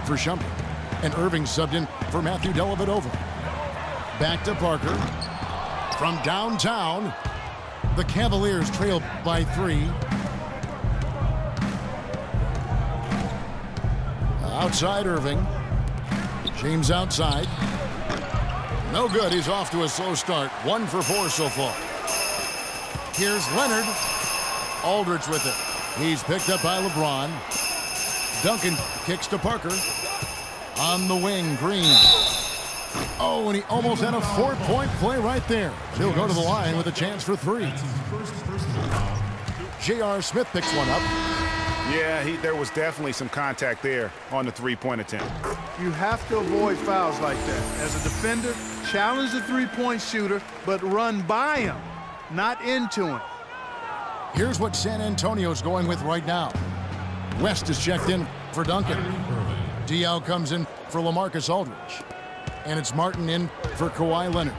for Shumpert. And Irving subbed in for Matthew Dellavedova. Back to Parker. From downtown, the Cavaliers trail by 3. Outside Irving. James outside. No good. He's off to a slow start. 1 for 4 so far. Here's Leonard. Aldridge with it. He's picked up by LeBron. Duncan kicks to Parker. On the wing, Green. Oh, and he almost had a 4-point play right there. He'll go to the line with a chance for 3. J.R. Smith picks one up. Yeah, there was definitely some contact there on the three-point attempt. You have to avoid fouls like that. As a defender, challenge the three-point shooter, but run by him, not into him. Here's what San Antonio's going with right now. West is checked in for Duncan. Diaw comes in for LaMarcus Aldridge. And it's Martin in for Kawhi Leonard.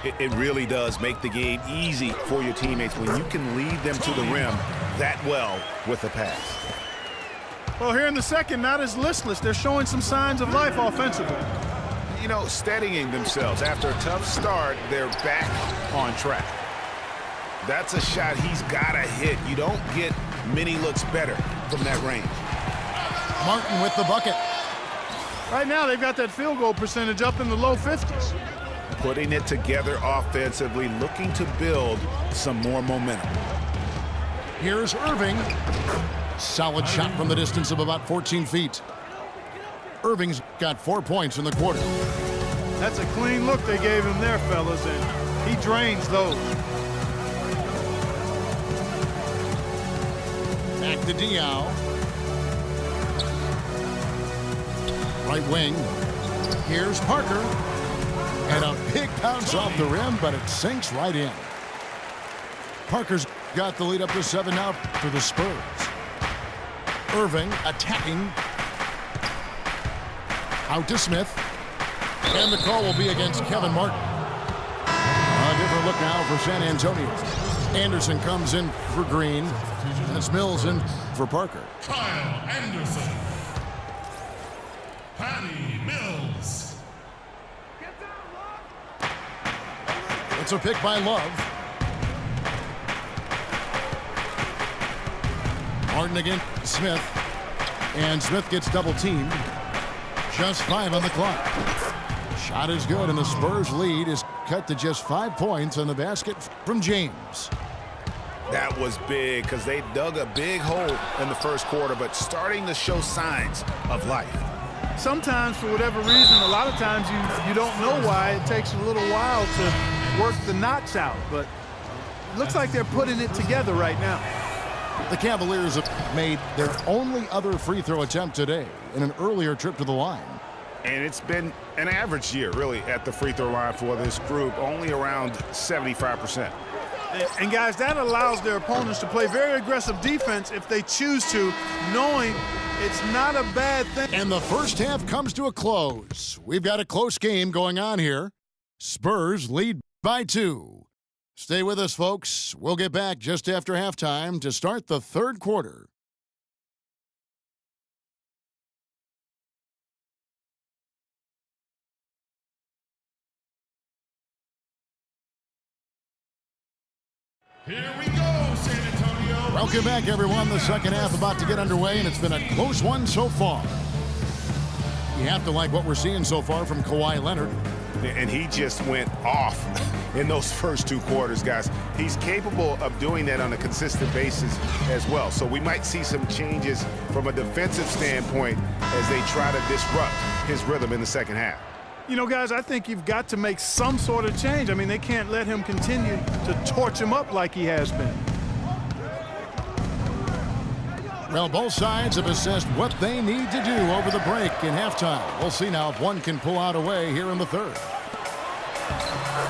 It really does make the game easy for your teammates when you can lead them to the rim that well with a pass. Well, here in the second, not as listless. They're showing some signs of life offensively. You know, steadying themselves. After a tough start, they're back on track. That's a shot he's got to hit. You don't get many looks better from that range. Martin with the bucket. Right now, they've got that field goal percentage up in the low 50s. Putting it together offensively, looking to build some more momentum. Here's Irving. Solid shot from the distance of about 14 feet. Irving's got 4 points in the quarter. That's a clean look they gave him there, fellas, and he drains those. Back to Diaw. Right wing. Here's Parker. And a big bounce off the rim, but it sinks right in. Parker's got the lead up to 7 now for the Spurs. Irving attacking. Out to Smith. And the call will be against Kevin Martin. A different look now for San Antonio. Anderson comes in for Green. And it's Mills in for Parker. Kyle Anderson. Patty Mills. It's a pick by Love. Martin against Smith. And Smith gets double teamed. Just 5 on the clock. Shot is good, and the Spurs lead is cut to just 5 points on the basket from James. That was big because they dug a big hole in the first quarter, but starting to show signs of life. Sometimes, for whatever reason, a lot of times you don't know why. It takes a little while to work the knots out, but it looks like they're putting it together right now. The Cavaliers have made their only other free throw attempt today in an earlier trip to the line. And it's been an average year, really, at the free throw line for this group, only around 75%. And, guys, that allows their opponents to play very aggressive defense if they choose to, knowing it's not a bad thing. And the first half comes to a close. We've got a close game going on here. Spurs lead by 2. Stay with us, folks. We'll get back just after halftime to start the third quarter. Here we go, San Antonio. Welcome back, everyone. The second half about to get underway, and it's been a close one so far. You have to like what we're seeing so far from Kawhi Leonard. And he just went off in those first 2 quarters, guys. He's capable of doing that on a consistent basis as well. So we might see some changes from a defensive standpoint as they try to disrupt his rhythm in the second half. You know, guys, I think you've got to make some sort of change. I mean, they can't let him continue to torch him up like he has been. Well, both sides have assessed what they need to do over the break in halftime. We'll see now if one can pull out a way here in the third.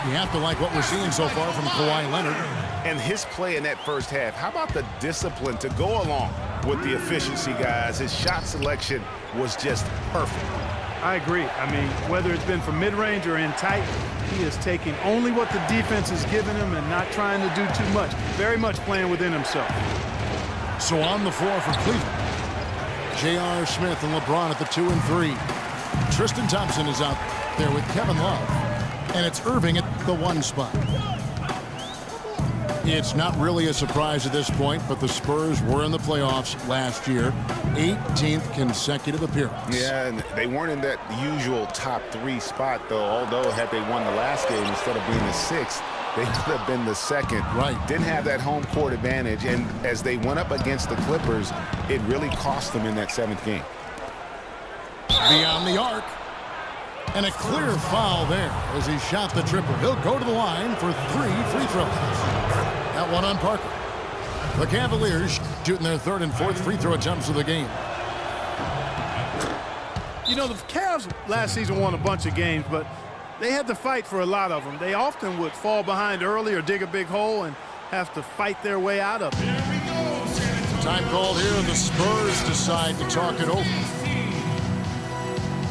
You have to like what we're seeing so far from Kawhi Leonard. And his play in that first half, how about the discipline to go along with the efficiency, guys? His shot selection was just perfect. I agree. I mean, whether it's been from mid-range or in tight, he is taking only what the defense is giving him and not trying to do too much. Very much playing within himself. So on the floor for Cleveland. J.R. Smith and LeBron at the 2 and 3. Tristan Thompson is out there with Kevin Love. And it's Irving at the 1 spot. It's not really a surprise at this point, but the Spurs were in the playoffs last year. 18th consecutive appearance. Yeah, and they weren't in that usual top 3 spot, though. Although, had they won the last game instead of being the 6th, they could have been the 2nd. Right. Didn't have that home court advantage, and as they went up against the Clippers, it really cost them in that 7th game. Beyond the arc. And a clear foul there as he shot the triple. He'll go to the line for 3 free throws. That one on Parker. The Cavaliers shooting their 3rd and 4th free throw attempts of the game. You know, the Cavs last season won a bunch of games, but they had to fight for a lot of them. They often would fall behind early or dig a big hole and have to fight their way out of it. Time called here, and the Spurs decide to talk it over.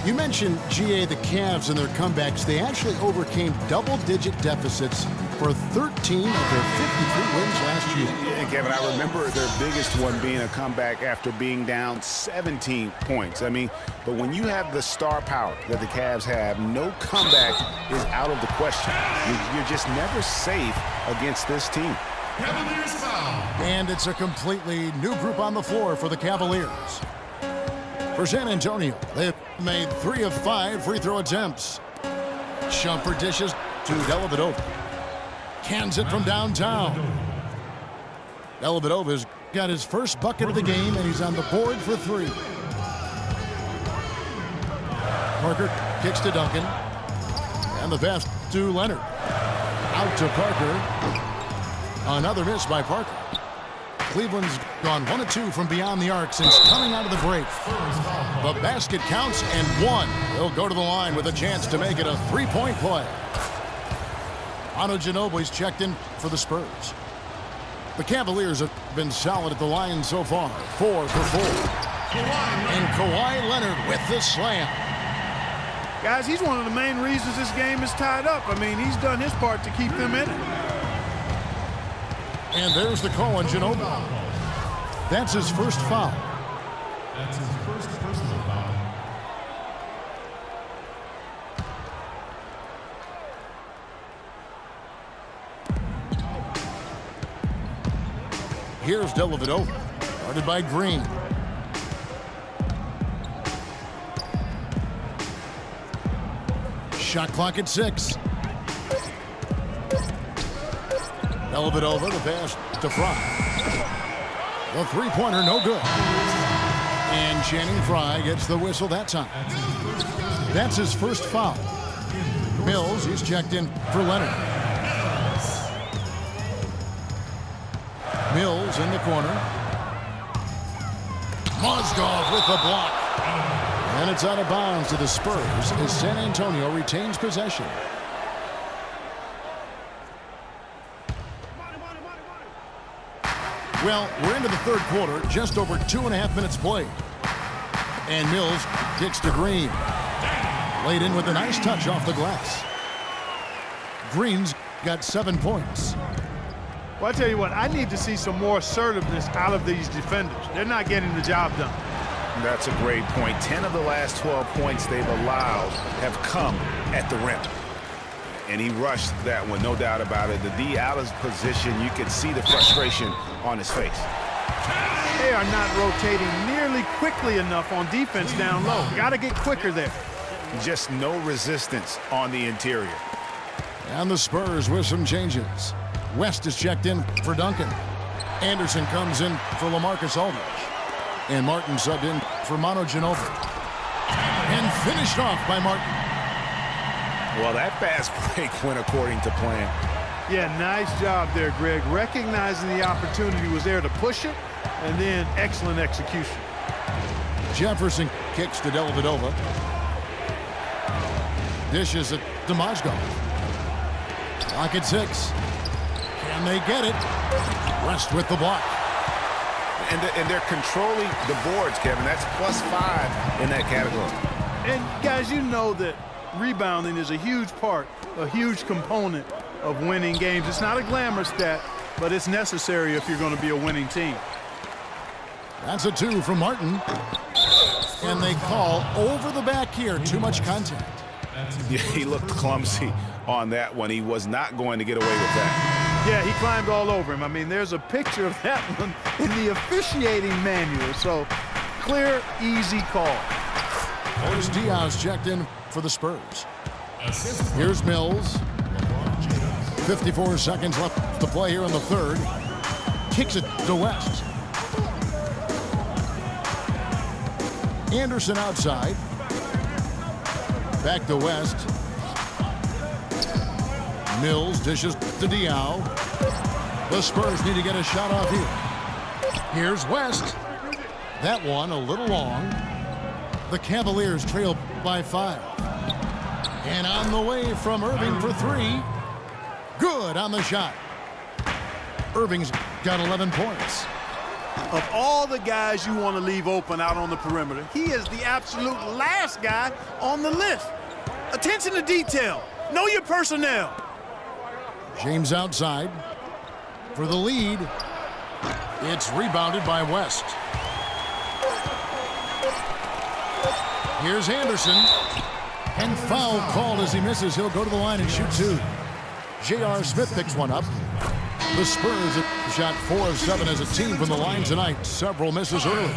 You mentioned, GA, the Cavs and their comebacks. They actually overcame double-digit deficits for 13 of their 53 wins last year. Yeah, and Kevin, I remember their biggest one being a comeback after being down 17 points. I mean, but when you have the star power that the Cavs have, no comeback is out of the question. You're just never safe against this team. Cavaliers foul. And it's a completely new group on the floor for the Cavaliers. For San Antonio, they have made 3 of 5 free throw attempts. Shumpert dishes to Dellavedova. Cans it from downtown. Dellavedova's got his first bucket of the game, and he's on the board for 3. Parker kicks to Duncan. And the pass to Leonard. Out to Parker. Another miss by Parker. Cleveland's gone 1 of 2 from beyond the arc since coming out of the break. The basket counts and 1. They'll go to the line with a chance to make it a 3-point play. Manu Ginobili's checked in for the Spurs. The Cavaliers have been solid at the line so far. 4 for 4. And Kawhi Leonard with the slam. Guys, he's one of the main reasons this game is tied up. I mean, he's done his part to keep them in it. And there's the call on Ginobili. That's his first foul. That's his first personal foul. Here's Dellavedova, guarded by Green. Shot clock at 6. Dellavedova, the pass to Fry. The 3-pointer, no good. And Channing Frye gets the whistle that time. That's his first foul. Mills, he's checked in for Leonard. Mills in the corner. Mozgov with the block. And it's out of bounds to the Spurs as San Antonio retains possession. Well, we're into the 3rd quarter, just over 2.5 minutes played. And Mills kicks to Green. Laid in with a nice touch off the glass. Green's got 7 points. Well, I tell you what, I need to see some more assertiveness out of these defenders. They're not getting the job done. That's a great point. 10 of the last 12 points they've allowed have come at the rim. And he rushed that one, no doubt about it. The D out of position, you can see the frustration on his face. They are not rotating nearly quickly enough on defense down low. Got to get quicker there. Just no resistance on the interior. And the Spurs with some changes. West is checked in for Duncan. Anderson comes in for LaMarcus Aldridge. And Martin subbed in for Manu Ginobili. And finished off by Martin. Well, that fast break went according to plan. Yeah, nice job there, Greg. Recognizing the opportunity was there to push it, and then excellent execution. Jefferson kicks to Dellavedova. Dishes it to Mozgov. Clock at 6. Can they get it? West with the block. And they're controlling the boards, Kevin. That's +5 in that category. And, guys, you know that rebounding is a huge part, a huge component of winning games. It's not a glamour stat, but it's necessary if you're going to be a winning team. That's a 2 from Martin. And they call over the back here. Too much contact. Yeah, he looked clumsy on that one. He was not going to get away with that. Yeah, he climbed all over him. I mean, there's a picture of that one in the officiating manual. So, clear, easy call. Here's Diaz checked in for the Spurs. Here's Mills. 54 seconds left to play here in the third. Kicks it to West. Anderson outside. Back to West. Mills dishes to Diaw. The Spurs need to get a shot off here. Here's West. That one a little long. The Cavaliers trail by 5. And on the way from Irving for 3. Good on the shot. Irving's got 11 points. Of all the guys you want to leave open out on the perimeter, he is the absolute last guy on the list. Attention to detail. Know your personnel. James outside for the lead. It's rebounded by West. Here's Anderson. And foul called as he misses. He'll go to the line and shoot 2. J.R. Smith picks one up. The Spurs have shot 4 of 7 as a team from the line tonight. Several misses early.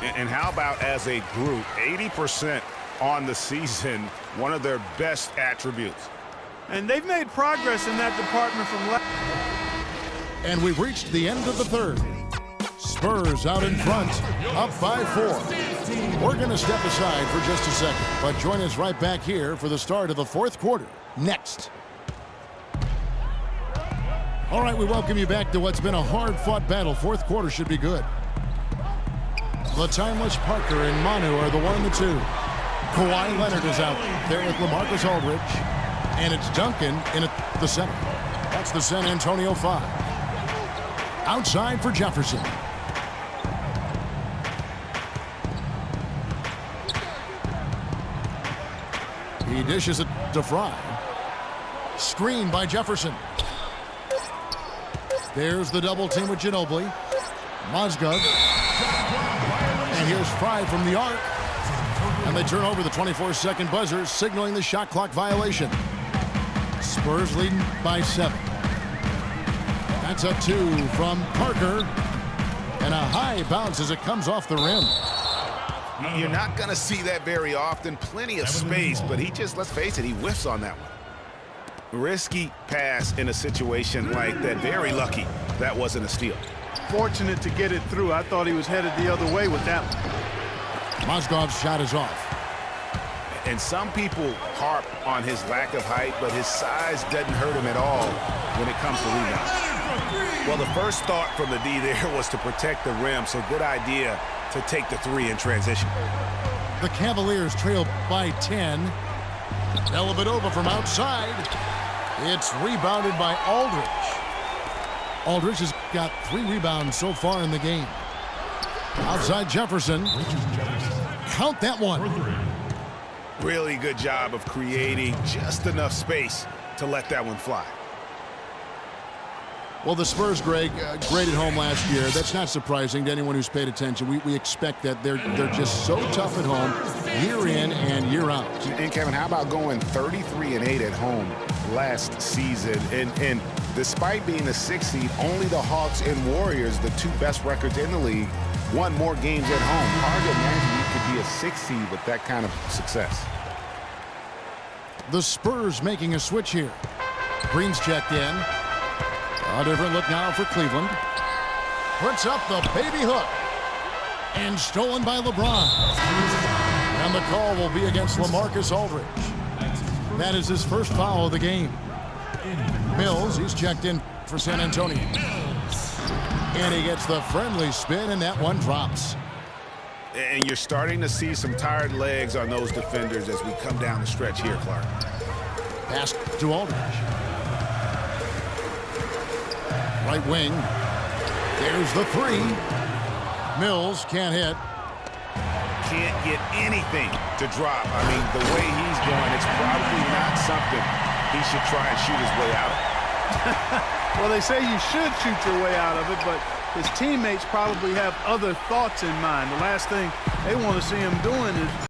And how about as a group, 80% on the season, one of their best attributes. And they've made progress in that department from last. And we've reached the end of the third. Spurs out in front, up by 4. We're going to step aside for just a second, but join us right back here for the start of the fourth quarter. Next. All right, we welcome you back to what's been a hard-fought battle. Fourth quarter should be good. The timeless Parker and Manu are the 1 and the 2. Kawhi Leonard is out there with LaMarcus Aldridge. And it's Duncan in at the center. That's the San Antonio 5. Outside for Jefferson. He dishes it to Fry. Screen by Jefferson. There's the double team with Ginobili. Mozgov. And here's Fry from the arc. And they turn over the 24-second buzzer, signaling the shot clock violation. Spurs leading by 7. That's a 2 from Parker. And a high bounce as it comes off the rim. You're not going to see that very often. Plenty of space, but he just, let's face it, he whiffs on that one. Risky pass in a situation like that. Very lucky that wasn't a steal. Fortunate to get it through. I thought he was headed the other way with that one. Mozgov's shot is off. And some people harp on his lack of height, but his size doesn't hurt him at all when it comes to rebounds. Well, the first thought from the D there was to protect the rim, so good idea to take the 3 in transition. The Cavaliers trail by 10. Dellavedova from outside. It's rebounded by Aldridge. Aldridge has got 3 rebounds so far in the game. Outside Jefferson. Count that one. Really good job of creating just enough space to let that one fly. Well, the Spurs, Greg, great at home last year. That's not surprising to anyone who's paid attention. We expect that. They're just so tough at home, year in and year out. And Kevin, how about going 33-8 at home last season? And despite being the 6th seed, only the Hawks and Warriors, the 2 best records in the league, won more games at home. Hard to imagine you could be a 6th seed with that kind of success. The Spurs making a switch here. Green's checked in. A different look now for Cleveland. Puts up the baby hook. And stolen by LeBron. And the call will be against LaMarcus Aldridge. That is his first foul of the game. Mills, he's checked in for San Antonio. And he gets the friendly spin, and that one drops. And you're starting to see some tired legs on those defenders as we come down the stretch here, Clark. Pass to Aldridge. Right wing. There's the 3. Mills can't hit. Can't get anything to drop. I mean, the way he's going, it's probably not something he should try and shoot his way out of. Well, they say you should shoot your way out of it, but his teammates probably have other thoughts in mind. The last thing they want to see him doing is